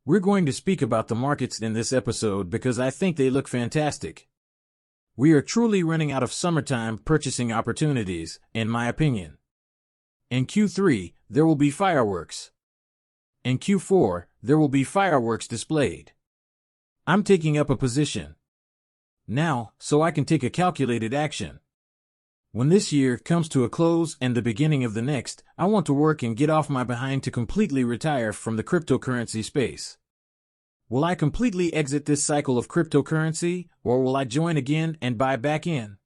We're going to speak about the markets in this episode because I think they look fantastic. We are truly running out of summertime purchasing opportunities, in my opinion. In Q3, there will be fireworks. In Q4, there will be fireworks displayed. I'm taking up a position now so I can take a calculated action. When this year comes to a close and the beginning of the next, I want to work and get off my behind to completely retire from the cryptocurrency space. Will I completely exit this cycle of cryptocurrency, or will I join again and buy back in?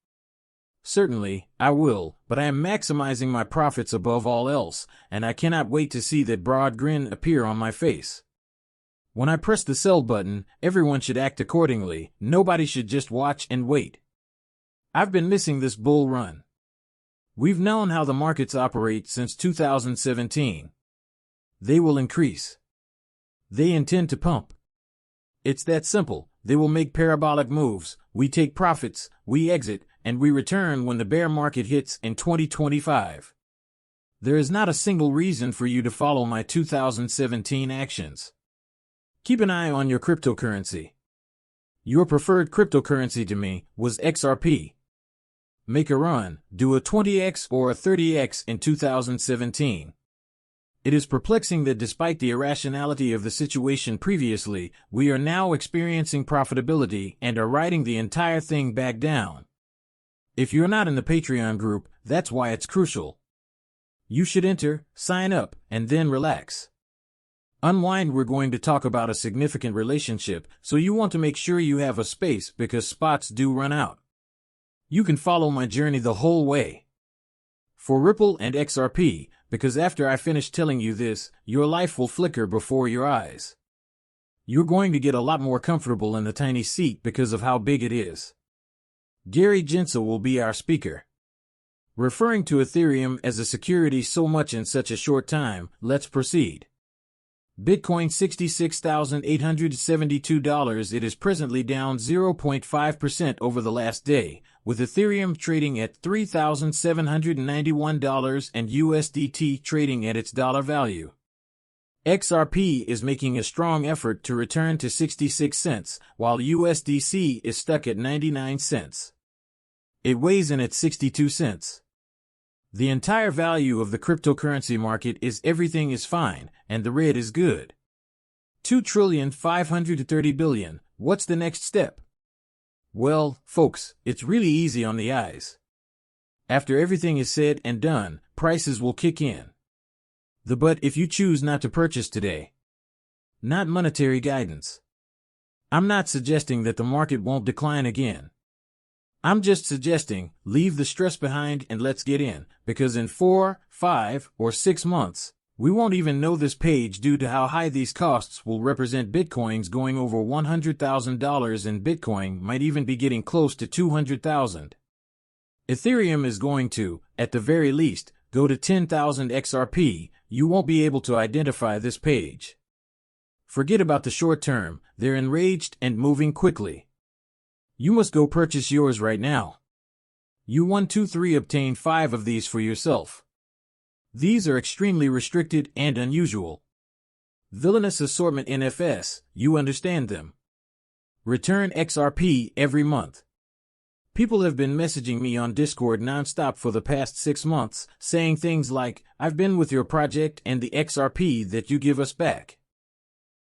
Certainly, I will, but I am maximizing my profits above all else, and I cannot wait to see that broad grin appear on my face. When I press the sell button, everyone should act accordingly. Nobody should just watch and wait. I've been missing this bull run. We've known how the markets operate since 2017. They will increase. They intend to pump. It's that simple. They will make parabolic moves. We take profits, we exit, and we return when the bear market hits in 2025. There is not a single reason for you to follow my 2017 actions. Keep an eye on your cryptocurrency. Your preferred cryptocurrency to me was XRP. Make a run, do a 20x or a 30x in 2017. It is perplexing that despite the irrationality of the situation previously, we are now experiencing profitability and are riding the entire thing back down. If you're not in the Patreon group, that's why it's crucial. You should enter, sign up, and then relax. Unwind, we're going to talk about a significant relationship, so you want to make sure you have a space because spots do run out. You can follow my journey the whole way. For Ripple and XRP, because after I finish telling you this, your life will flicker before your eyes. You're going to get a lot more comfortable in the tiny seat because of how big it is. Gary Gensler will be our speaker. Referring to Ethereum as a security so much in such a short time, let's proceed. Bitcoin $66,872. It is presently down 0.5% over the last day, with Ethereum trading at $3,791 and USDT trading at its dollar value. XRP is making a strong effort to return to 66 cents, while USDC is stuck at 99 cents. It weighs in at 62 cents. The entire value of the cryptocurrency market is everything is fine, and the red is good. $2,530 billion. What's the next step? Well, folks, it's really easy on the eyes. After everything is said and done, prices will kick in. But if you choose not to purchase today. Not monetary guidance. I'm not suggesting that the market won't decline again. I'm just suggesting, leave the stress behind and let's get in, because in 4, 5, or 6 months, we won't even know this page due to how high these costs will represent. Bitcoins going over $100,000 in Bitcoin might even be getting close to $200,000. Ethereum is going to, at the very least, go to 10,000 XRP. You won't be able to identify this page. Forget about the short term, they're enraged and moving quickly. You must go purchase yours right now. You 1, 2, 3 obtain 5 of these for yourself. These are extremely restricted and unusual. Villainous assortment NFS, you understand them. Return XRP every month. People have been messaging me on Discord nonstop for the past 6 months, saying things like, I've been with your project and the XRP that you give us back.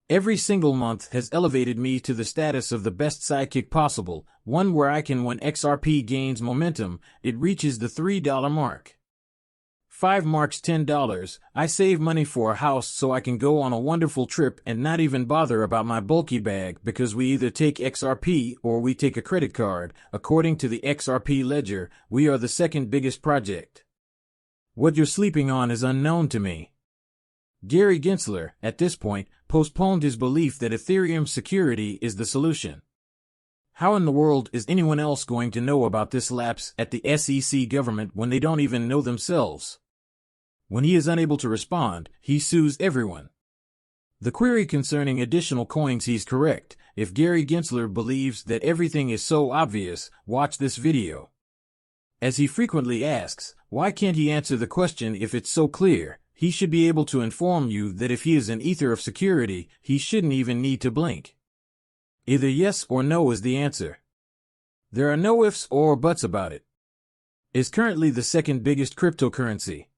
Every single month has elevated me to the status of the best sidekick possible, one where I can, when XRP gains momentum, it reaches the $3 mark. 5 marks $10. I save money for a house so I can go on a wonderful trip and not even bother about my bulky bag because we either take XRP or we take a credit card. According to the XRP ledger, we are the second biggest project. What you're sleeping on is unknown to me. Gary Gensler, at this point, postponed his belief that Ethereum security is the solution. How in the world is anyone else going to know about this lapse at the SEC government when they don't even know themselves? When he is unable to respond, he sues everyone. The query concerning additional coins, he's correct. If Gary Gensler believes that everything is so obvious, watch this video. As he frequently asks, why can't he answer the question if it's so clear? he should be able to inform you that if he is an ether of security, he shouldn't even need to blink. Either yes or no is the answer. There are no ifs or buts about it. It's currently the second biggest cryptocurrency.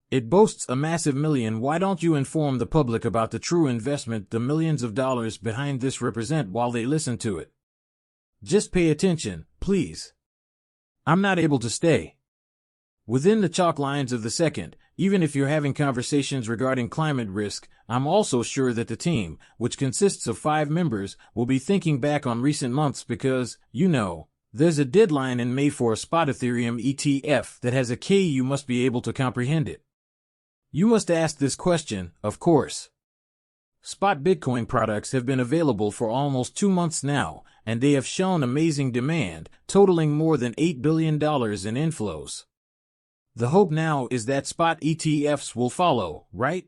It boasts a massive million. Why don't you inform the public about the true investment the millions of dollars behind this represent while they listen to it? Just pay attention, please. I'm not able to stay within the chalk lines of the second. Even if you're having conversations regarding climate risk, I'm also sure that the team, which consists of 5 members, will be thinking back on recent months because, there's a deadline in May for a spot Ethereum ETF that has a K. You must be able to comprehend it. You must ask this question, of course. Spot Bitcoin products have been available for almost 2 months now, and they have shown amazing demand, totaling more than $8 billion in inflows. The hope now is that spot ETFs will follow, right?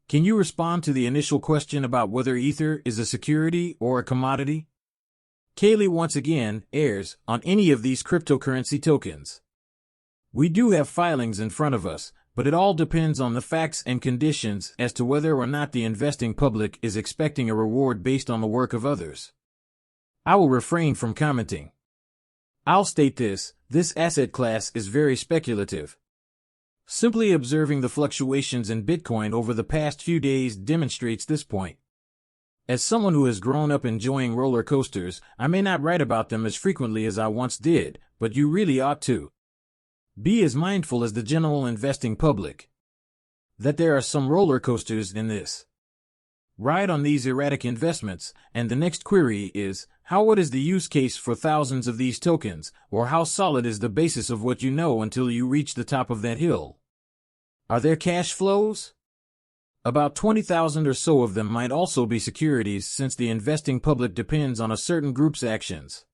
Can you respond to the initial question about whether Ether is a security or a commodity? Kaylee once again errs on any of these cryptocurrency tokens. We do have filings in front of us, but it all depends on the facts and conditions as to whether or not the investing public is expecting a reward based on the work of others. I will refrain from commenting. I'll state this asset class is very speculative. Simply observing the fluctuations in Bitcoin over the past few days demonstrates this point. As someone who has grown up enjoying roller coasters, I may not write about them as frequently as I once did, but you really ought to. Be as mindful as the general investing public that there are some roller coasters in this ride on these erratic investments, and the next query is, what is the use case for thousands of these tokens, or how solid is the basis of what you know until you reach the top of that hill? Are there cash flows? About 20,000 or so of them might also be securities, since the investing public depends on a certain group's actions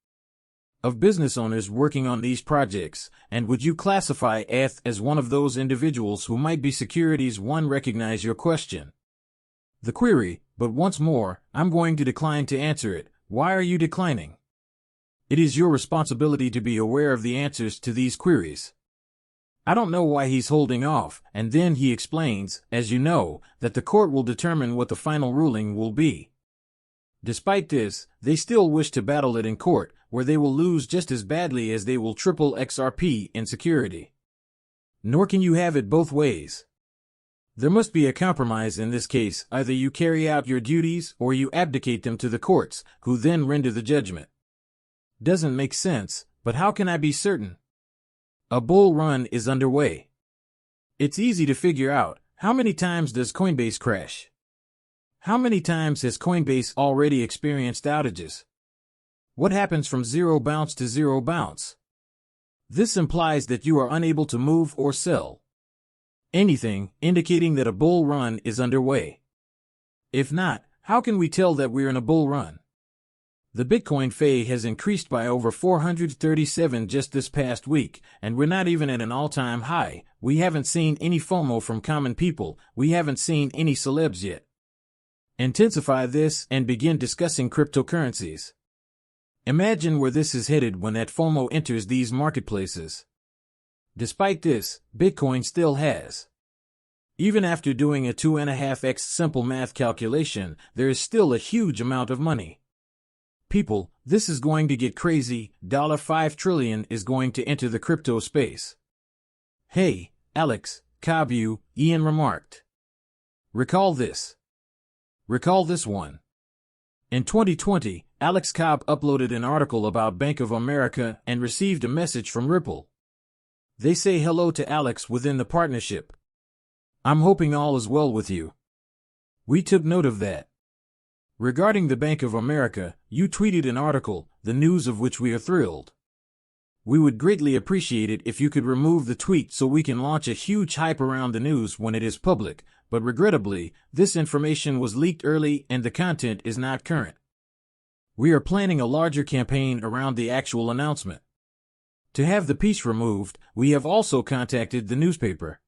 of business owners working on these projects, and would you classify ETH as one of those individuals who might be securities? One, recognize your question. The query, but once more, I'm going to decline to answer it. Why are you declining? It is your responsibility to be aware of the answers to these queries. I don't know why he's holding off, and then he explains, as you know, that the court will determine what the final ruling will be. Despite this, they still wish to battle it in court, where they will lose just as badly as they will triple XRP in security. Nor can you have it both ways. There must be a compromise in this case. Either you carry out your duties or you abdicate them to the courts, who then render the judgment. Doesn't make sense, but how can I be certain? A bull run is underway. It's easy to figure out. How many times does Coinbase crash? How many times has Coinbase already experienced outages? What happens from zero bounce to zero bounce? This implies that you are unable to move or sell anything, indicating that a bull run is underway. If not, how can we tell that we're in a bull run? The Bitcoin Fay has increased by over 437 just this past week, and we're not even at an all-time high. We haven't seen any FOMO from common people. We haven't seen any celebs yet. Intensify this and begin discussing cryptocurrencies. Imagine where this is headed when that FOMO enters these marketplaces. Despite this, Bitcoin still has. Even after doing a 2.5x simple math calculation, there is still a huge amount of money. People, this is going to get crazy. $5 trillion is going to enter the crypto space. Hey, Alex, Cabu, Ian remarked. Recall this. Recall this one. In 2020, Alex Cobb uploaded an article about Bank of America and received a message from Ripple. They say hello to Alex within the partnership. I'm hoping all is well with you. We took note of that. Regarding the Bank of America, you tweeted an article, the news of which we are thrilled. We would greatly appreciate it if you could remove the tweet so we can launch a huge hype around the news when it is public, but regrettably, this information was leaked early and the content is not current. We are planning a larger campaign around the actual announcement. To have the piece removed, we have also contacted the newspaper.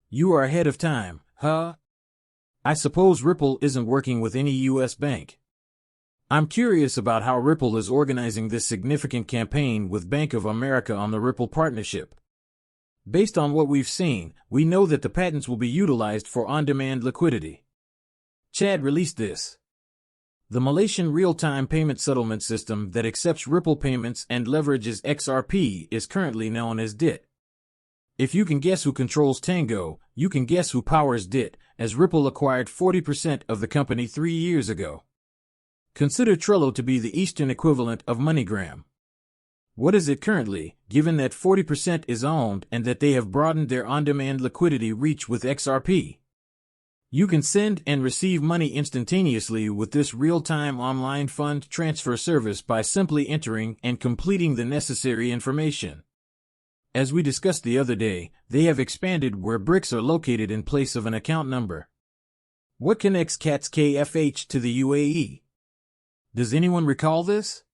You are ahead of time, huh? I suppose Ripple isn't working with any U.S. bank. I'm curious about how Ripple is organizing this significant campaign with Bank of America on the Ripple partnership. Based on what we've seen, we know that the patents will be utilized for on-demand liquidity. Chad released this. The Malaysian real-time payment settlement system that accepts Ripple payments and leverages XRP is currently known as DIT. If you can guess who controls Tango, you can guess who powers DIT, as Ripple acquired 40% of the company 3 years ago. Consider Trello to be the Eastern equivalent of MoneyGram. What is it currently, given that 40% is owned and that they have broadened their on-demand liquidity reach with XRP? You can send and receive money instantaneously with this real-time online fund transfer service by simply entering and completing the necessary information. As we discussed the other day, they have expanded where bricks are located in place of an account number. What connects CATS KFH to the UAE? Does anyone recall this?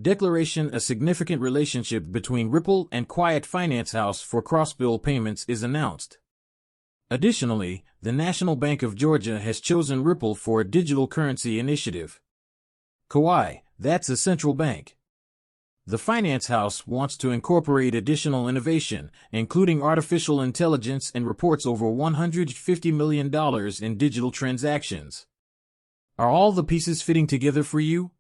Declaration: a significant relationship between Ripple and Quiet Finance House for cross-bill payments is announced. Additionally, the National Bank of Georgia has chosen Ripple for a digital currency initiative. Kauai, that's a central bank. The Finance House wants to incorporate additional innovation, including artificial intelligence, and reports over $150 million in digital transactions. Are all the pieces fitting together for you?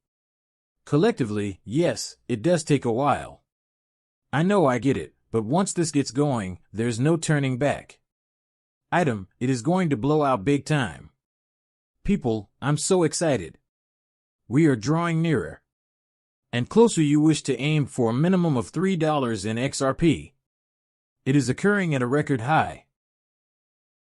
Collectively, yes, it does take a while. I know, I get it, but once this gets going, there's no turning back. Item, it is going to blow out big time. People, I'm so excited. We are drawing nearer and closer. You wish to aim for a minimum of $3 in XRP. It is occurring at a record high.